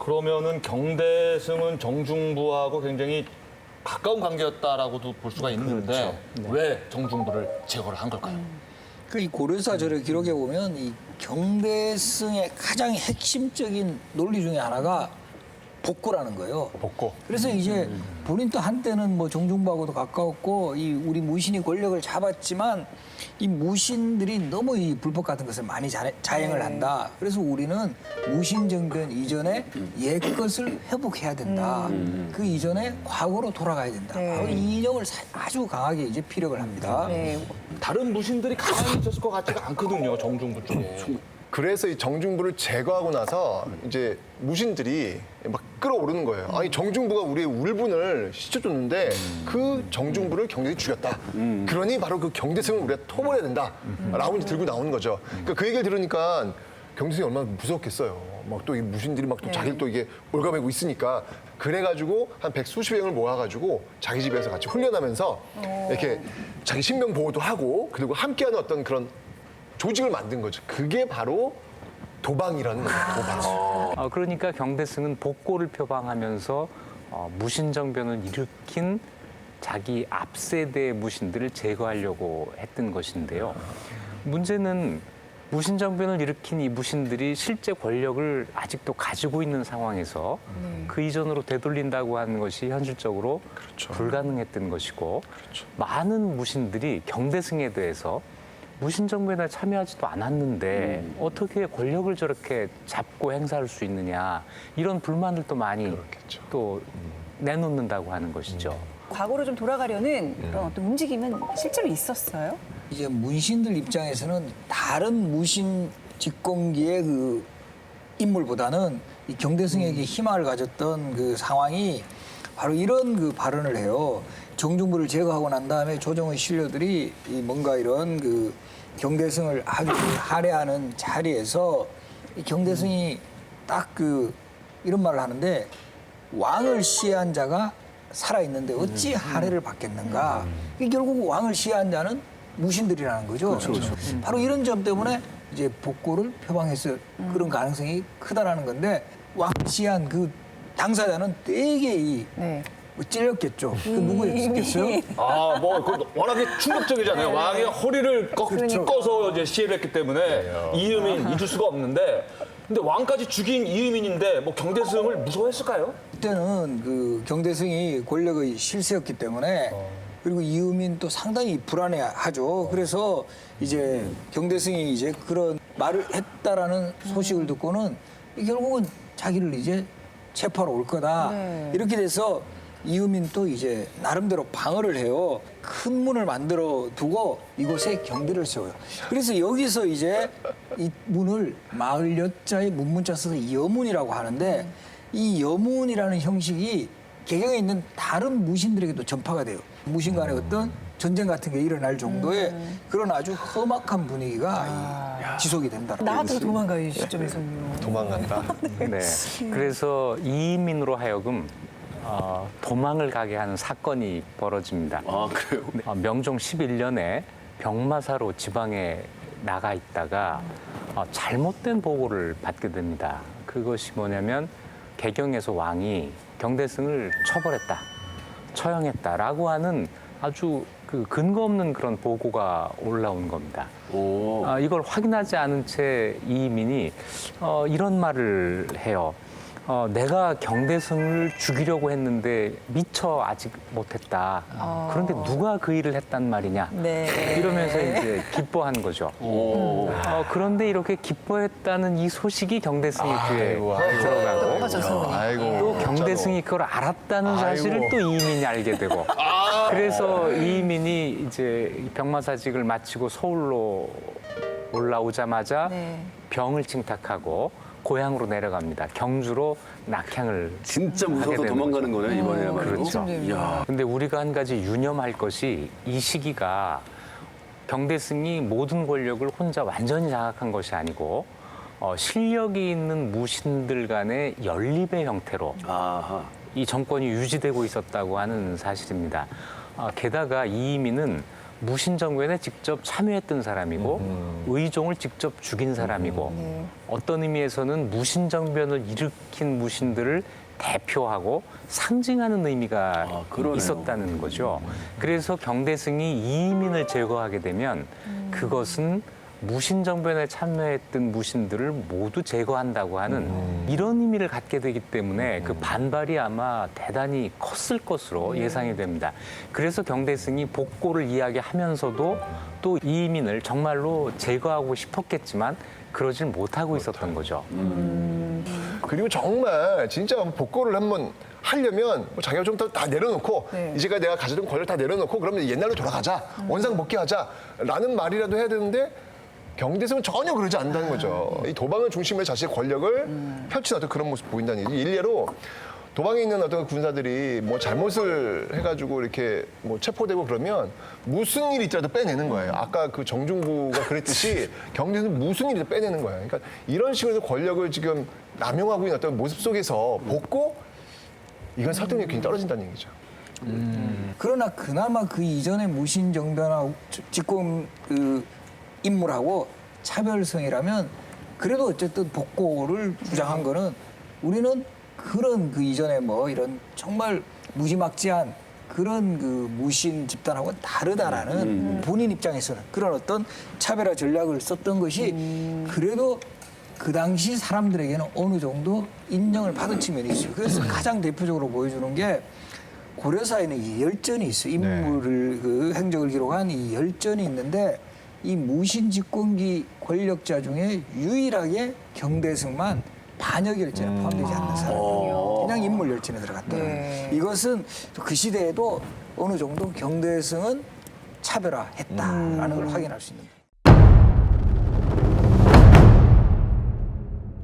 그러면은 경대승은 정중부하고 굉장히 가까운 관계였다라고도 볼 수가 있는데 왜 정중부를 제거를 한 걸까요? 이 고려사절의 기록에 보면 이 경대승의 가장 핵심적인 논리 중에 하나가 복고라는 거예요. 복고. 그래서 이제 본인도 한때는 뭐 정중부하고도 가까웠고 이 우리 무신이 권력을 잡았지만 이 무신들이 너무 이 불법 같은 것을 많이 자행을 한다. 그래서 우리는 무신 정변 이전에 옛 것을 회복해야 된다. 그 이전에 과거로 돌아가야 된다. 바로 이 이념을 아주 강하게 이제 피력을 합니다. 다른 무신들이 가만히 있었을 것 같지가 않거든요, 정중부 쪽에. 그래서 이 정중부를 제거하고 나서 이제 무신들이 막 끌어오르는 거예요. 아니 정중부가 우리의 울분을 씻어줬는데 그 정중부를 경대승이 죽였다. 그러니 바로 그 경대승을 우리가 토벌해야 된다라고 이제 들고 나오는 거죠. 그러니까 그 얘기를 들으니까 경대승이 얼마나 무서웠겠어요. 막 또 이 무신들이 막 또 자기를 또 이게 올가매고 있으니까 그래가지고 한 백수십 명을 모아가지고 자기 집에서 같이 훈련하면서 이렇게 자기 신명 보호도 하고 그리고 함께하는 어떤 그런 조직을 만든 거죠. 그게 바로 도방이라는 거예요. 도방. 그러니까 경대승은 복고를 표방하면서 무신정변을 일으킨 자기 앞세대의 무신들을 제거하려고 했던 것인데요. 문제는 무신정변을 일으킨 이 무신들이 실제 권력을 아직도 가지고 있는 상황에서 그 이전으로 되돌린다고 하는 것이 현실적으로 불가능했던 것이고 많은 무신들이 경대승에 대해서 무신정변에 참여하지도 않았는데 어떻게 권력을 저렇게 잡고 행사할 수 있느냐 이런 불만을 또 많이 또 내놓는다고 하는 것이죠. 과거로 좀 돌아가려는 그런 어떤 움직임은 실제로 있었어요? 이제 문신들 입장에서는 다른 무신 집권기의 그 인물보다는 이 경대승에게 희망을 가졌던 그 상황이 바로 이런 그 발언을 해요. 정중부를 제거하고 난 다음에 조정의 신료들이 이 뭔가 이런 그 경대승을 아주 할애하는 자리에서 이 경대승이 딱 그 이런 말을 하는데 왕을 시해한 자가 살아있는데 어찌 할애를 받겠는가. 이 결국 왕을 시해한 자는 무신들이라는 거죠. 바로 이런 점 때문에 이제 복고를 표방했을 그런 가능성이 크다라는 건데 왕을 시해한 그 당사자는 되게 뭐 찔렸겠죠. 그 누구였겠어요? 그 워낙에 충격적이잖아요. 왕의 허리를 꺾어서 이제 시해를 했기 때문에 이유민 잊을 수가 없는데, 근데 왕까지 죽인 이유민인데 뭐 경대승을 무서워했을까요? 그때는 그 경대승이 권력의 실세였기 때문에 그리고 이유민도 상당히 불안해하죠. 그래서 이제 경대승이 이제 그런 말을 했다라는 소식을 듣고는 결국은 자기를 이제 체포하러 올 거다. 이렇게 돼서 이유민도 이제 나름대로 방어를 해요. 큰 문을 만들어 두고 이곳에 경비를 세워요. 그래서 여기서 이제 이 문을 마을 여자의 문문자 써서 여문이라고 하는데 이 여문이라는 형식이 개경에 있는 다른 무신들에게도 전파가 돼요. 무신 간의 어떤 전쟁 같은 게 일어날 정도의 그런 아주 험악한 분위기가 지속이 된다. 나 같은 도망가요, 이 시점에서는. 도망간다. 네. 그래서 이민으로 하여금 도망을 가게 하는 사건이 벌어집니다. 아, 그래요? 명종 11년에 병마사로 지방에 나가 있다가 잘못된 보고를 받게 됩니다. 그것이 뭐냐면 개경에서 왕이 경대승을 처벌했다, 처형했다라고 하는 아주 그 근거 없는 그런 보고가 올라온 겁니다. 이걸 확인하지 않은 채 이민이 이런 말을 해요. 내가 경대승을 죽이려고 했는데 미처 아직 못했다. 그런데 누가 그 일을 했단 말이냐. 이러면서 이제 기뻐한 거죠. 그런데 이렇게 기뻐했다는 이 소식이 경대승의 귀에 들어가고 또 경대승이 그걸 알았다는 사실을 또 이민이 알게 되고 그래서 이민이 이제 병마사직을 마치고 서울로 올라오자마자 병을 칭탁하고 고향으로 내려갑니다. 경주로 낙향을 진짜 하게 무서워서 되는 도망가는 거죠. 거네, 이번에야말로. 그렇죠. 이야. 근데 우리가 한 가지 유념할 것이 이 시기가 경대승이 모든 권력을 혼자 완전히 장악한 것이 아니고 실력이 있는 무신들 간의 연립의 형태로 아하. 이 정권이 유지되고 있었다고 하는 사실입니다. 게다가 이이민은 무신정변에 직접 참여했던 사람이고 의종을 직접 죽인 사람이고 어떤 의미에서는 무신정변을 일으킨 무신들을 대표하고 상징하는 의미가 있었다는 거죠. 그래서 경대승이 이의민을 제거하게 되면 그것은 무신정변에 참여했던 무신들을 모두 제거한다고 하는 이런 의미를 갖게 되기 때문에 그 반발이 아마 대단히 컸을 것으로 예상이 됩니다. 그래서 경대승이 복고를 이야기하면서도 또 이의민을 정말로 제거하고 싶었겠지만 그러질 못하고 있었던 거죠. 그리고 정말 진짜 복고를 한번 하려면 뭐 자기가 좀 더 다 내려놓고 네. 이제가 내가 가지던 권력 다 내려놓고 그러면 옛날로 돌아가자 원상복귀하자라는 말이라도 해야 되는데 경대승은 전혀 그러지 않는다는 거죠. 이 도방을 중심으로 자신의 권력을 펼치는 어떤 그런 모습 보인다는 얘기. 일례로 도방에 있는 어떤 군사들이 뭐 잘못을 해가지고 이렇게 뭐 체포되고 그러면 무슨 일이 있더라도 빼내는 거예요. 아까 그 정중부가 그랬듯이 경대는 무슨 일이든 빼내는 거예요. 그러니까 이런 식으로 권력을 지금 남용하고 있는 어떤 모습 속에서 복고 이건 설득력이 굉장히 떨어진다는 얘기죠. 그러나 그나마 그 이전의 무신정변하고 직권 그 인물하고 차별성이라면 그래도 어쨌든 복고를 주장한 거는 우리는 그런 그 이전에 뭐 이런 정말 무지막지한 그런 그 무신 집단하고는 다르다라는 본인 입장에서는 그런 어떤 차별화 전략을 썼던 것이 그래도 그 당시 사람들에게는 어느 정도 인정을 받은 측면이 있어요. 그래서 가장 대표적으로 보여주는 게 고려사에는 이 열전이 있어요. 인물을 그 행적을 기록한 이 열전이 있는데 이 무신 집권기 권력자 중에 유일하게 경대승만 반역 열전에 포함되지 않는 사람이에요. 그냥 인물 열전에 들어갔더라고요. 네. 이것은 그 시대에도 어느 정도 경대승은 차별화했다라는 걸 확인할 수 있는 거예요.